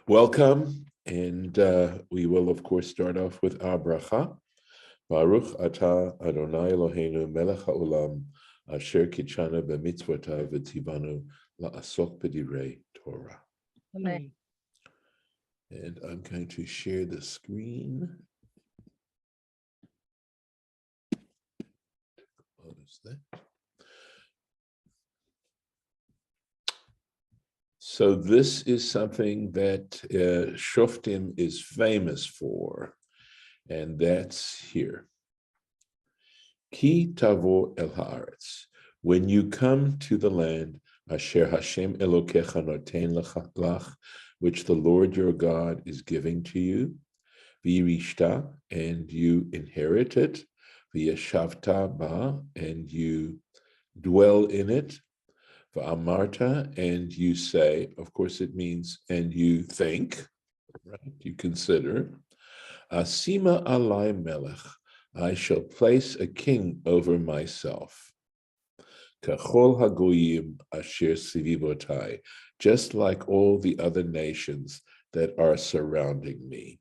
Welcome, and we will, of course, start off with our bracha. Baruch atah Adonai Eloheinu melech haolam asher kitshanu b'mitzvotav v'tzivanu la'asok b'divrei Torah. Amen. And I'm going to share the screen. What is that? So this is something that Shoftim is famous for, and that's here. Ki tavo el haaretz, when you come to the land, asher Hashem Elokecha noten lach, which the Lord your God is giving to you, v'yirishta, and you inherit it, v'yeshavta ba, and you dwell in it, v'amarta, and you say, of course it means, and you think, right? You consider, asima alai melech, I shall place a king over myself. Kachol hagoyim asher sivivotai, just like all the other nations that are surrounding me.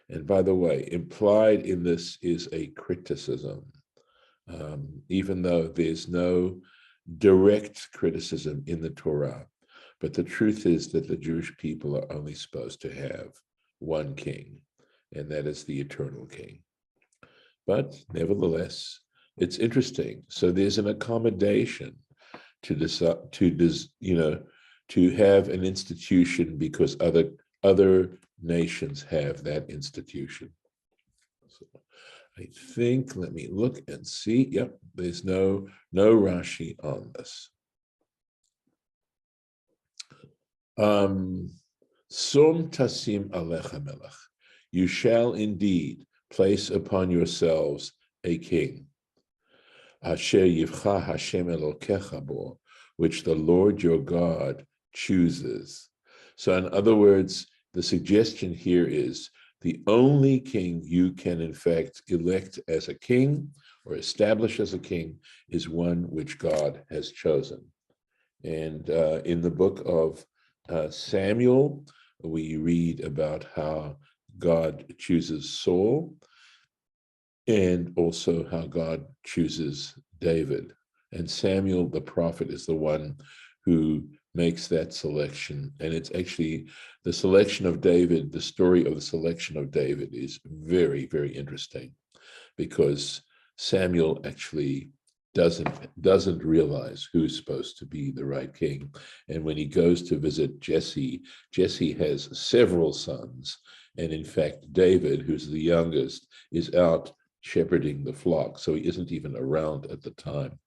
And by the way, implied in this is a criticism, even though there's no direct criticism in the Torah. But the truth is that the Jewish people are only supposed to have one king, and that is the eternal king. But nevertheless, it's interesting. So there's an accommodation to have an institution because other nations have that institution. So I think, let me look and see. Yep, there's no Rashi on this. Sum tasim alecha melech. You shall indeed place upon yourselves a king. Asher yivcha Hashem Elokecha bo, which the Lord your God chooses. So in other words, the suggestion here is the only king you can in fact elect as a king or establish as a king is one which God has chosen. And in the book of Samuel, we read about how God chooses Saul, and also how God chooses David. And Samuel, the prophet, is the one who makes that selection. And it's actually the selection of David, the story of the selection of David is very, very interesting, because Samuel actually doesn't realize who's supposed to be the right king. And when he goes to visit Jesse, Jesse has several sons. And in fact, David, who's the youngest, is out shepherding the flock. So he isn't even around at the time.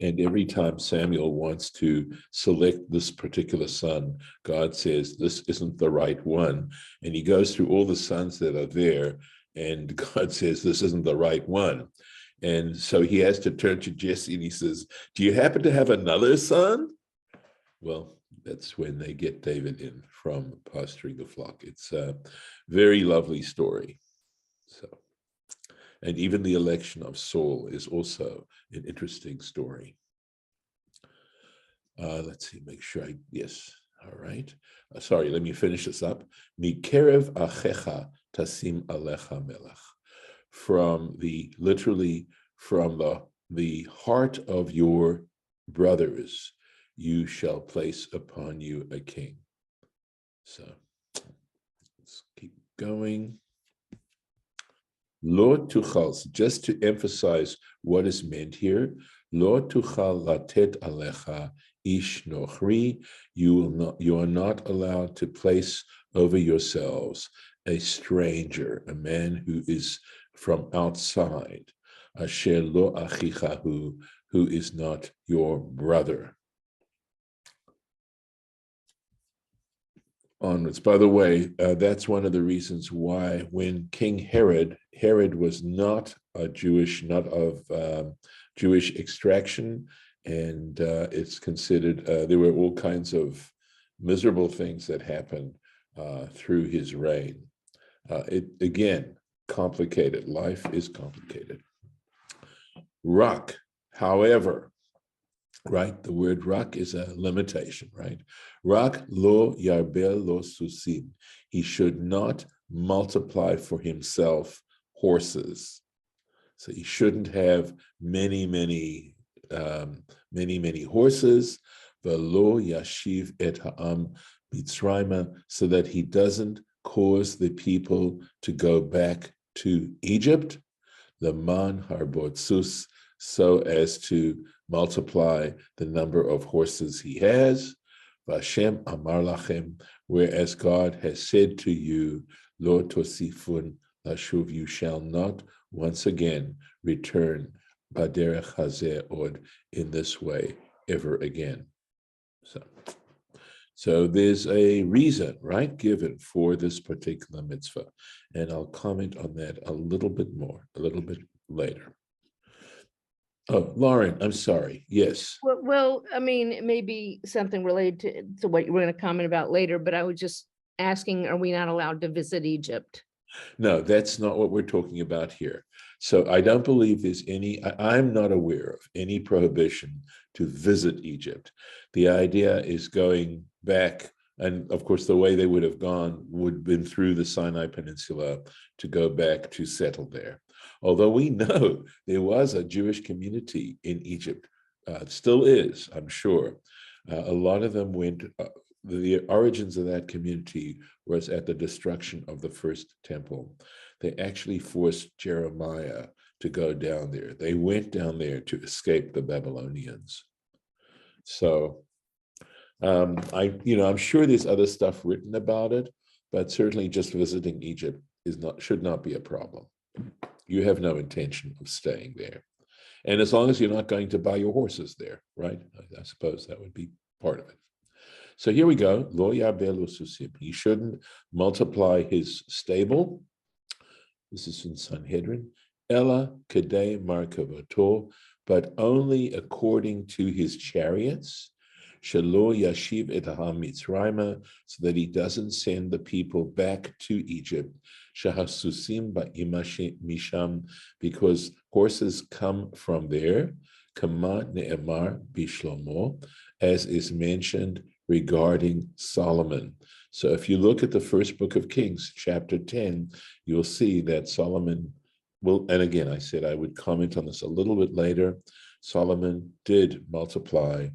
And every time Samuel wants to select this particular son, God says, this isn't the right one. And he goes through all the sons that are there, and God says, this isn't the right one. And so he has to turn to Jesse and he says, do you happen to have another son? Well, that's when they get David in from pasturing the flock. It's a very lovely story. So, and even the election of Saul is also an interesting story. Let's see, make sure yes, all right. Sorry, let me finish this up. Mikerev achecha tasim alecha melech. Literally from the heart of your brothers, you shall place upon you a king. So let's keep going. Lo tuchal, just to emphasize what is meant here, lo tuchal latet alecha ish nochri, you are not allowed to place over yourselves a stranger, a man who is from outside, asher lo achicha who is not your brother. Onwards. By the way, that's one of the reasons why when King Herod was not Jewish, not of Jewish extraction, and it's considered, there were all kinds of miserable things that happened through his reign. Again, complicated. Life is complicated. However, right? The word rak is a limitation, right? Rak lo yarbel lo susim. He should not multiply for himself horses. So he shouldn't have many horses. Velo yashiv et ha'am mitzrayma, so that he doesn't cause the people to go back to Egypt. Leman harbotzus, so as to multiply the number of horses he has. Vashem amar lachem, whereas God has said to you, lo tosifun lashuv, you shall not once again return baderech hazeh od, in this way ever again. So there's a reason, right, given for this particular mitzvah. And I'll comment on that a little bit later. Oh, Lauren, I'm sorry. Yes. Well, I mean, it may be something related to what you were going to comment about later, but I was just asking, are we not allowed to visit Egypt? No, that's not what we're talking about here. So I don't believe there's I'm not aware of any prohibition to visit Egypt. The idea is going back, and of course, the way they would have gone would have been through the Sinai Peninsula to go back to settle there. Although we know there was a Jewish community in Egypt, still is, I'm sure. A lot of them went, the origins of that community was at the destruction of the first temple. They actually forced Jeremiah to go down there. They went down there to escape the Babylonians. So I'm sure there's other stuff written about it, but certainly just visiting Egypt should not be a problem. You have no intention of staying there. And as long as you're not going to buy your horses there, right? I suppose that would be part of it. So here we go. Lo yarbel susim. He shouldn't multiply his stable. This is in Sanhedrin. Ella kedei markavato, but only according to his chariots. Shelo yashiv et ha'am mitzrayma, so that he doesn't send the people back to Egypt. Shahasusim misham, because horses come from there. Kama ne'emar bishlomo, as is mentioned regarding Solomon. So if you look at the first book of Kings, chapter 10, you'll see that Solomon will, and again, I said I would comment on this a little bit later, Solomon did multiply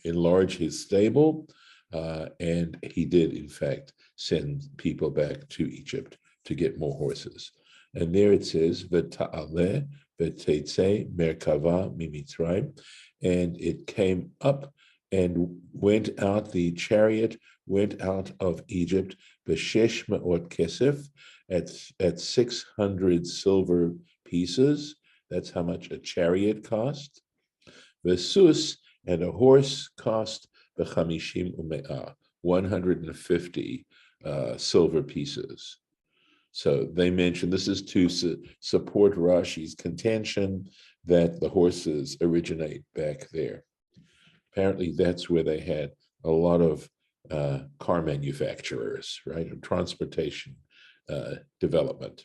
enlarge his stable, and he did, in fact, send people back to Egypt to get more horses. And there it says, V'ta'aleh v'teitze merkava mimitzrayim, and it came up and went out, the chariot went out of Egypt, b'shesh me'ot kesef, at 600 silver pieces. That's how much a chariot cost. V'sus, and a horse cost b'chamishim u'me'ah, 150 silver pieces. So they mentioned, this is to support Rashi's contention that the horses originate back there. Apparently that's where they had a lot of car manufacturers, right, or transportation development.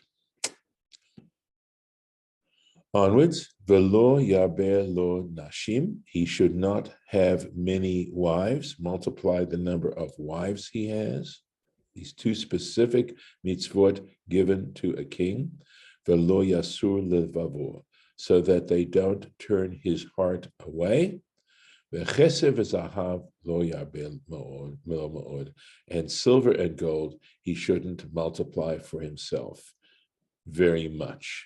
Onwards, velo yaber lo nashim, he should not have many wives, multiply the number of wives he has. These two specific mitzvot given to a king, velo yasur levavo, so that they don't turn his heart away. V'chesev v'zahav lo yarbel mo'od, and silver and gold he shouldn't multiply for himself very much.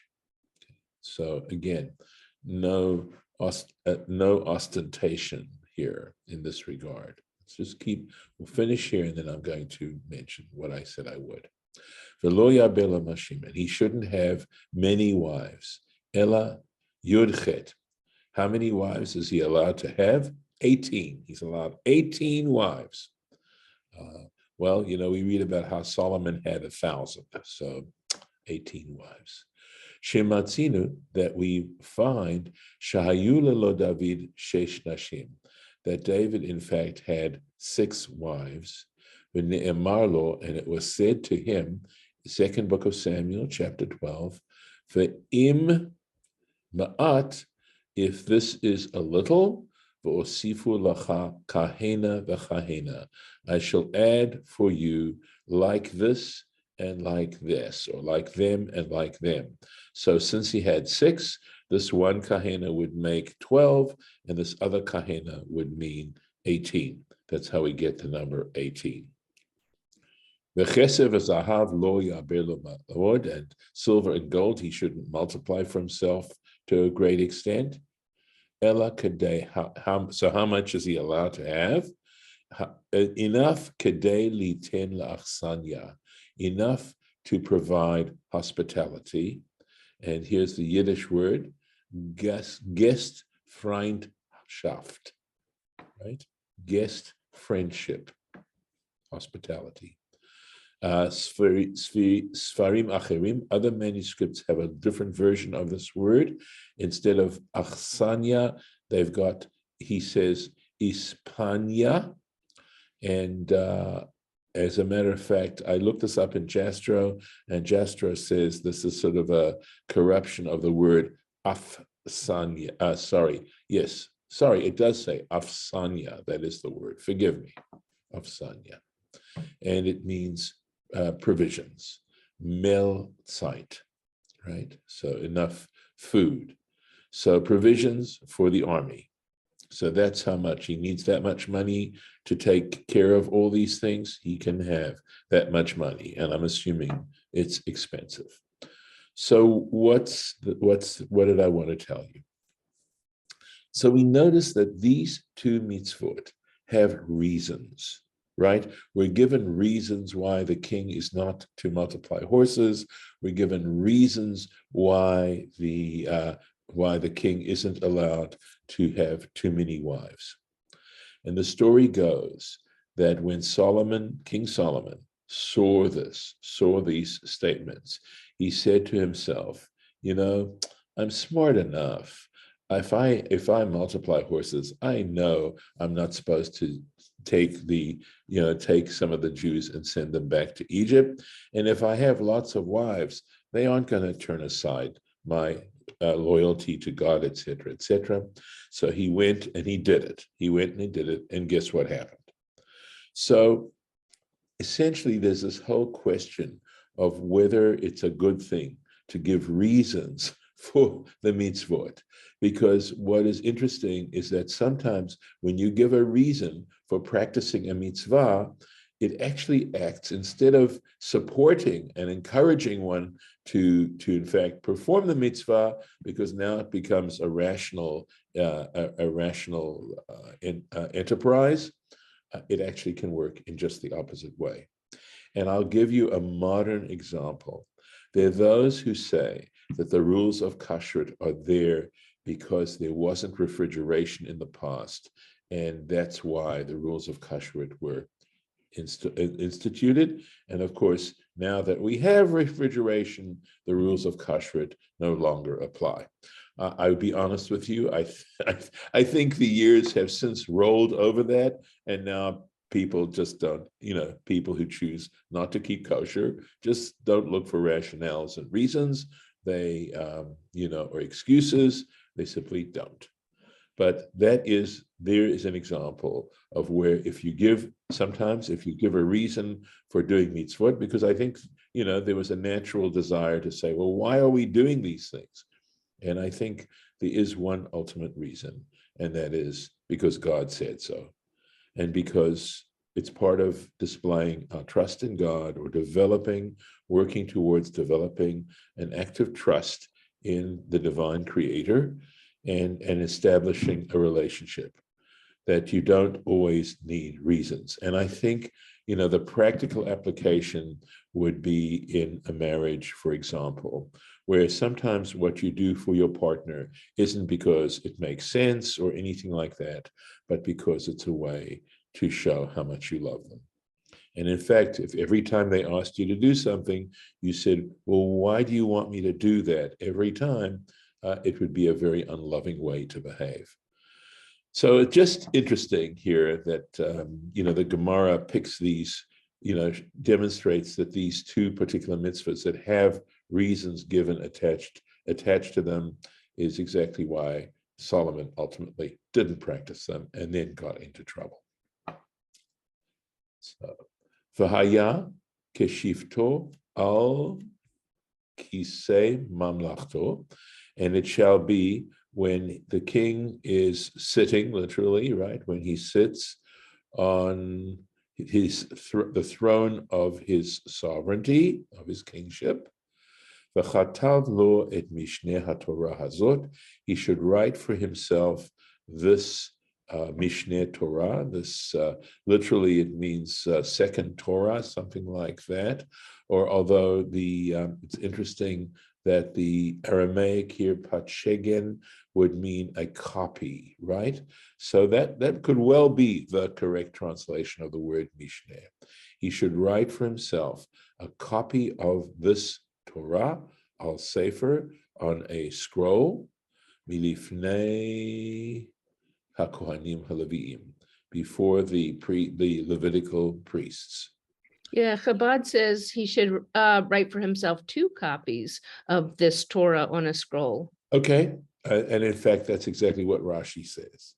So again, no ostentation here in this regard. Let's just we'll finish here, and then I'm going to mention what I said I would. V'lo yarbel mashim, and he shouldn't have many wives. Ella yudchet. How many wives is he allowed to have? 18. He's allowed 18 wives. Well, we read about how Solomon had 1,000, so 18 wives. Shematzinu, that we find Shahayula lo David shesh nashim, that David in fact had 6 wives. V'ne'emar lo, and it was said to him, second book of Samuel, chapter 12, Ve'im ma'at if this is a little, v'osifu lacha kahena v'chahena, I shall add for you like this and like this, or like them and like them. So since he had 6, this one kahena would make 12, and this other kahena would mean 18. That's how we get the number 18. V'chesev v'zahav lo yaber lo ma'od, and silver and gold he shouldn't multiply for himself to a great extent. Ella kadei, so how much is he allowed to have? Enough kadei liten la'achsanya, enough to provide hospitality. And here's the Yiddish word, Gastfreundschaft, right? Guest friendship, hospitality. Sfarim acherim, other manuscripts have a different version of this word. Instead of achsanya, they've got, he says, ispania. And as a matter of fact, I looked this up in Jastrow, and Jastrow says this is sort of a corruption of the word afsanya. It does say afsanya. That is the word. Forgive me, afsanya. And it means provisions, Mehlzeit, right? So enough food. So provisions for the army. So that's how much he needs, that much money to take care of all these things. He can have that much money, and I'm assuming it's expensive. So what did I want to tell you? So we notice that these 2 mitzvot have reasons, right? We're given reasons why the king is not to multiply horses. We're given reasons why the king isn't allowed to have too many wives. And the story goes that when King Solomon saw these statements, he said to himself, I'm smart enough. If I multiply horses, I know I'm not supposed to take some of the Jews and send them back to Egypt. And if I have lots of wives, they aren't going to turn aside my loyalty to God, etc., etc. So he went and he did it. And guess what happened? So essentially, there's this whole question of whether it's a good thing to give reasons for the mitzvot. Because what is interesting is that sometimes when you give a reason for practicing a mitzvah, it actually acts, instead of supporting and encouraging one to in fact perform the mitzvah, because now it becomes a rational enterprise, it actually can work in just the opposite way. And I'll give you a modern example. There are those who say that the rules of kashrut are there because there wasn't refrigeration in the past, and that's why the rules of kashrut were instituted. And of course, now that we have refrigeration, the rules of kashrut no longer apply. I would be honest with you, I think the years have since rolled over that, and now people just don't, people who choose not to keep kosher just don't look for rationales and reasons. They, or excuses. They simply don't. But there is an example of where if you give a reason for doing mitzvot, because I think, there was a natural desire to say, well, why are we doing these things? And I think there is one ultimate reason, and that is because God said so. And because it's part of displaying our trust in God, or working towards developing an active trust in the divine creator, and establishing a relationship, that you don't always need reasons. And I think, the practical application would be in a marriage, for example, where sometimes what you do for your partner isn't because it makes sense or anything like that, but because it's a way to show how much you love them. And in fact, if every time they asked you to do something, you said, well, why do you want me to do that every time? It would be a very unloving way to behave. So it's just interesting here that, the Gemara picks these, demonstrates that these 2 particular mitzvahs that have reasons given attached to them is exactly why Solomon ultimately didn't practice them and then got into trouble. So, V'haya keshifto al kisei mamlachto, and it shall be when the king is sitting, literally, right, when he sits on the throne of his sovereignty, of his kingship, v'chatav lo et mishneh haTorah hazot, he should write for himself this Mishneh Torah. This literally it means second Torah, something like that. Or although it's interesting that the Aramaic here, patshegen, would mean a copy, right? So that could well be the correct translation of the word Mishneh. He should write for himself a copy of this Torah, al Sefer, on a scroll, milifnei HaKohanim HaLeviim, before the Levitical priests. Yeah, Chabad says he should write for himself 2 copies of this Torah on a scroll. Okay, and in fact, that's exactly what Rashi says.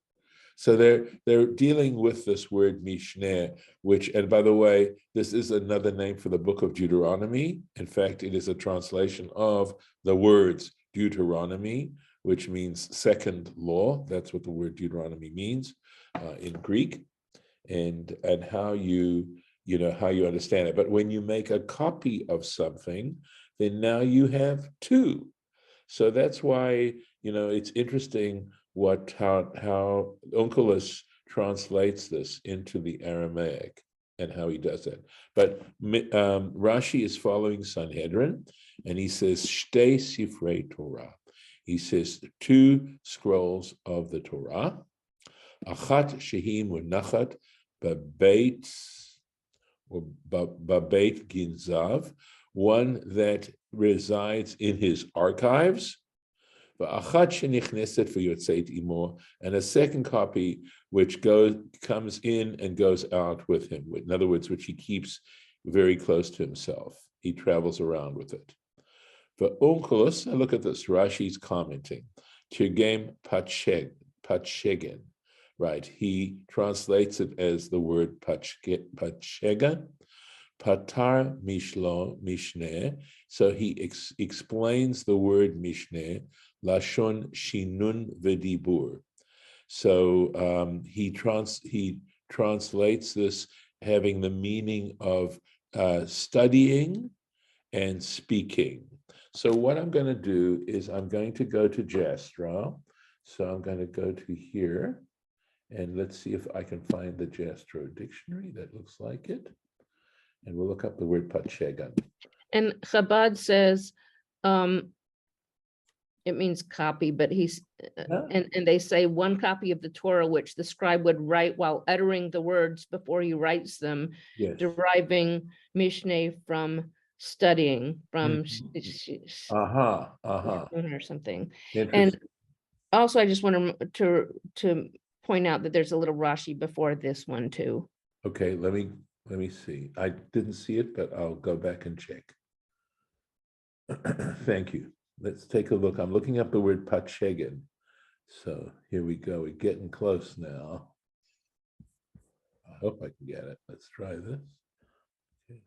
So they're dealing with this word Mishneh, which, and by the way, this is another name for the book of Deuteronomy. In fact, it is a translation of the words Deuteronomy, which means second law. That's what the word Deuteronomy means in Greek, and how you understand it. But when you make a copy of something, then now you have 2. So that's why it's interesting how Onkelos translates this into the Aramaic and how he does it. But Rashi is following Sanhedrin, and he says Shtei Sifrei Torah. He says 2 scrolls of the Torah. Achat shehi munachat babeit ginzav, one that resides in his archives, and a second copy which comes in and goes out with him. In other words, which he keeps very close to himself. He travels around with it. For Onkelos, look at this. Rashi's commenting. Tirgem patshegen. Right. He translates it as the word patshega. Patar mishlo mishneh. So he explains the word mishneh, lashon shinun v'dibur. So he translates this having the meaning of studying and speaking. So what I'm going to do is I'm going to go to Jastrow. So I'm going to go to here, and let's see if I can find the Jastrow dictionary. That looks like it. And we'll look up the word patshegan. And Chabad says it means copy, but and they say 1 copy of the Torah, which the scribe would write while uttering the words before he writes them, Yes. deriving Mishneh from studying, from or something. And also, I just want to point out that there's a little Rashi before this one too. Okay, let me see. I didn't see it, but I'll go back and check. Thank you. Let's take a look. I'm looking up the word patshegan. So here we go. We're getting close now. I hope I can get it. Let's try this. Okay.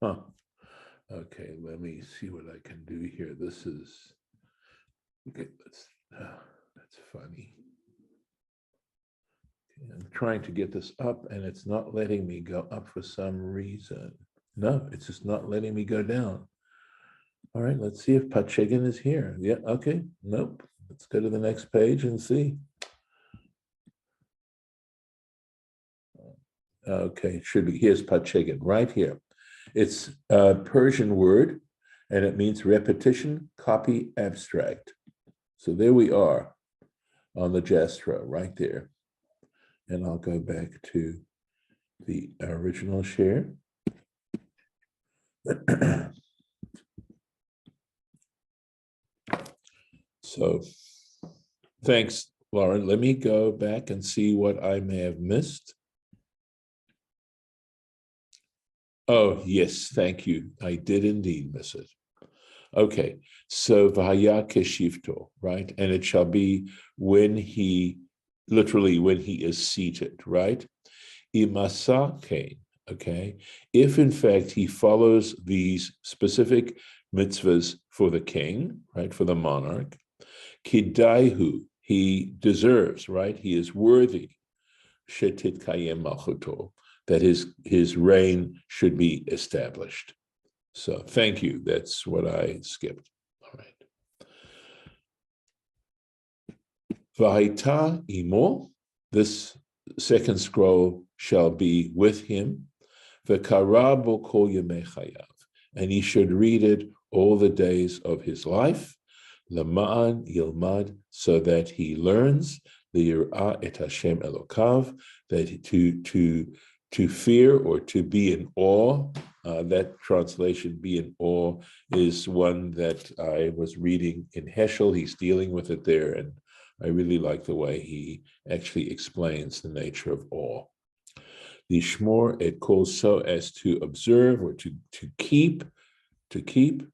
Huh. Okay, let me see what I can do here. This is, okay, that's funny. Okay, I'm trying to get this up and it's not letting me go up for some reason. No, it's just not letting me go down. All right, let's see if patshegan is here. Yeah, okay, nope. Let's go to the next page and see. Okay, it should be, here's patshegan, right here. It's a Persian word, and it means repetition, copy, abstract. So there we are on the Jastrow, right there. And I'll go back to the original share. So thanks, Lauren. Let me go back and see what I may have missed. Oh, yes, thank you. I did indeed miss it. Okay, so v'haya keshivto, right? And it shall be when he, literally when he is seated, right? Imasa kain, okay? If in fact he follows these specific mitzvahs for the king, right, for the monarch, kidaihu, he deserves, right? He is worthy, shetit kayem malchuto, that his reign should be established. So thank you. That's what I skipped. All right. Vahita imo, this second scroll shall be with him. V'karabo kol yemei chayav, and he should read it all the days of his life. Lama'an yilmad, so that he learns the yirah et Hashem Elokav, that to fear or to be in awe. That translation, be in awe, is one that I was reading in Heschel. He's dealing with it there, and I really like the way he actually explains the nature of awe. The shmor et kol, so as to observe or to keep divrei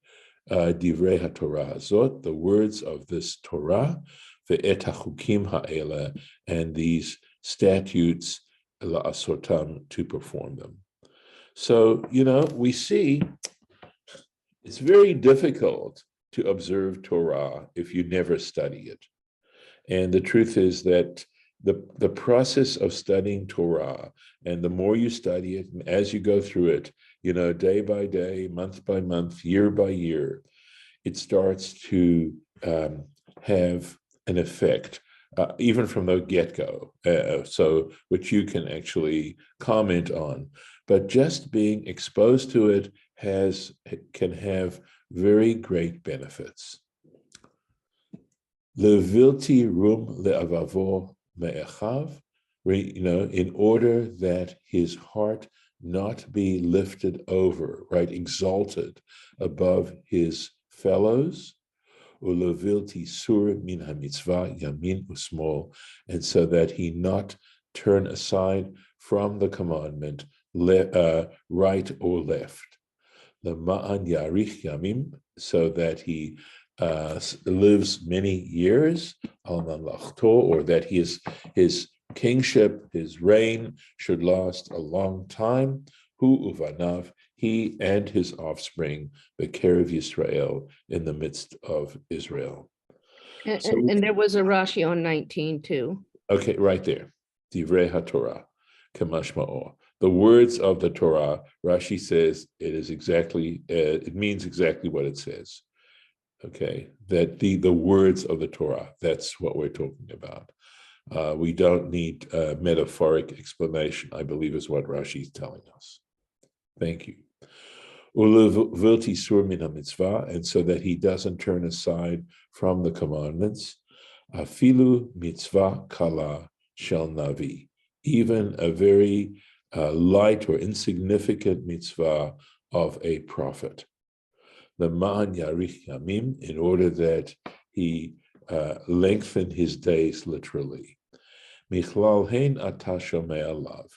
haTorah hazot, the words of this Torah, ve'et hachukim ha'ela, and these statutes la'asotam, to perform them. So, we see it's very difficult to observe Torah if you never study it. And the truth is that the process of studying Torah, and the more you study it, and as you go through it, day by day, month by month, year by year, it starts to have an effect, even from the get-go, so which you can actually comment on. But just being exposed to it can have very great benefits. Levilti rum le'avavo me'echav, in order that his heart not be lifted over, right, exalted above his fellows. Ulevilti sur min hamitzvah yamin usmol, and so that he not turn aside from the commandment, right or left. The ma'an yarich yamim, so that he lives many years, al mamlachto, or that his kingship, his reign, should last a long time. Hu uvanav, he and his offspring, bekerev Yisrael, in the midst of Israel. And there was a Rashi on 19 too. Okay, right there. Divrei HaTorah, kamashma'or. The words of the Torah, Rashi says it means exactly what it says. Okay, that the words of the Torah, that's what we're talking about. We don't need metaphoric explanation, I believe, is what Rashi is telling us. Thank you. Ulevilti sur min mitzvah, and so that he doesn't turn aside from the commandments. Afilu mitzvah kala shel navi, even a very light or insignificant mitzvah of a prophet. The ma'an yarich yamim, in order that he lengthen his days literally. Michlal hein ata shomei alav.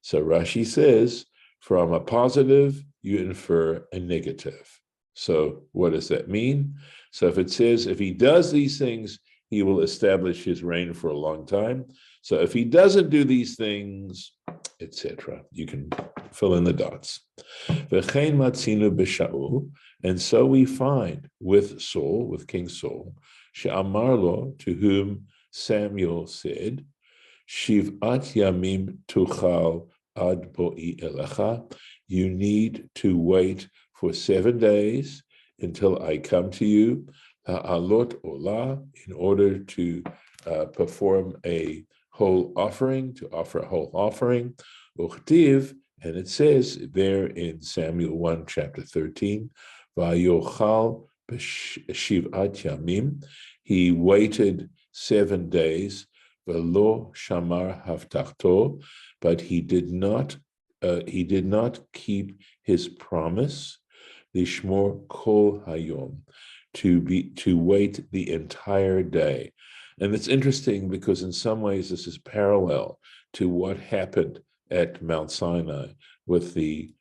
So Rashi says, from a positive, you infer a negative. So what does that mean? So if it says, if he does these things, he will establish his reign for a long time. So if he doesn't do these things, etc., you can fill in the dots. V'chein matzinu b'Shaul, and so we find with Saul, with King Saul, she'amar lo, to whom Samuel said, Shiv'at yamim tuchal ad bo'i elecha, you need to wait for 7 days until I come to you, ha'alot olah, in order to perform a whole offering, to offer a whole offering, uchtiv, and it says there in Samuel 1, chapter 13, Vayochal b'shiv'at yamim, he waited 7 days, velo shamar haftachto, but he did not keep his promise, lishmor kol hayom, to wait the entire day. And it's interesting because in some ways this is parallel to what happened at Mount Sinai with the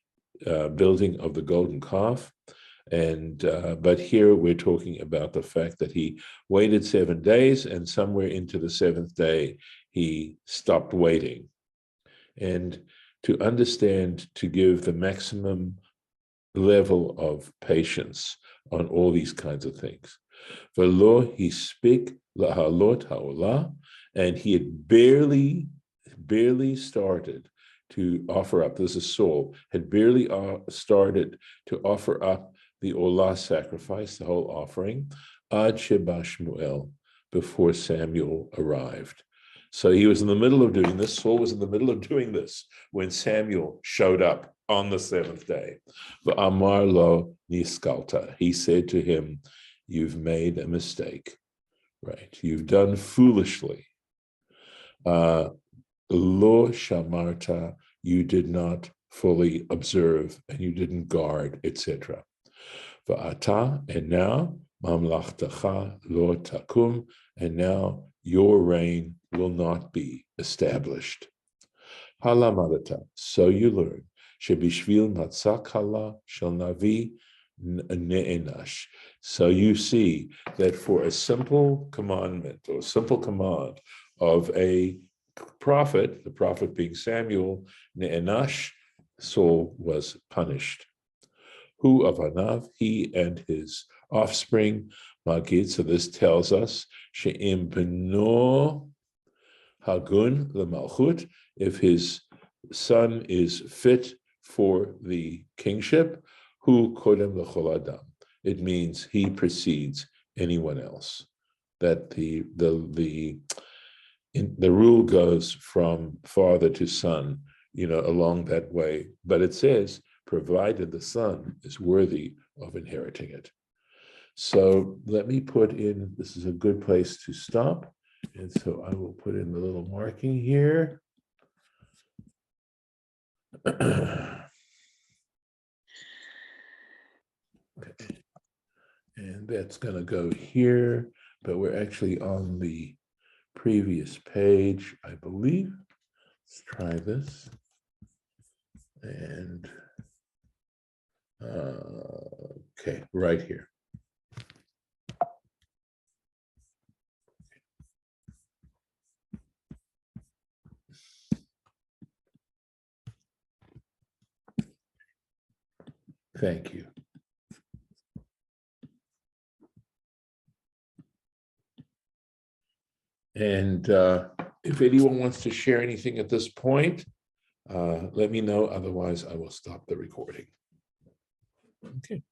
building of the golden calf. And but here we're talking about the fact that he waited 7 days, and somewhere into the 7th day, he stopped waiting. And to understand, to give the maximum level of patience on all these kinds of things. V'lo he spik lahalot ha'olah, and he had barely started to offer up. This is Saul, had barely started to offer up the olah sacrifice, the whole offering, ad sheba Shmuel, before Samuel arrived. So he was in the middle of doing this. Saul was in the middle of doing this when Samuel showed up on the 7th day. V'amar lo niskalta. He said to him, "You've made a mistake, right? You've done foolishly. Lo shamarta, you did not fully observe, and you didn't guard, etc. Va'ata, and now, mamlachtacha lo takum, and now your reign will not be established. Halamadata, so you learn, shebishvil matzak hala shel navi ne'enash. So you see that for a simple commandment or simple command of a prophet, the prophet being Samuel, ne'enash, Saul was punished. Who of Anav, he and his offspring, Magid. So this tells us, she'im beno hagun lemalchut, if his son is fit for the kingship, hu kodem lechol adam. It means he precedes anyone else. That the rule goes from father to son, along that way. But it says, provided the son is worthy of inheriting it. So let me put in, this is a good place to stop. And so I will put in the little marking here. Okay. And that's going to go here, but we're actually on the previous page, I believe. Let's try this. And okay, right here. Thank you. And if anyone wants to share anything at this point, let me know. Otherwise, I will stop the recording. Okay.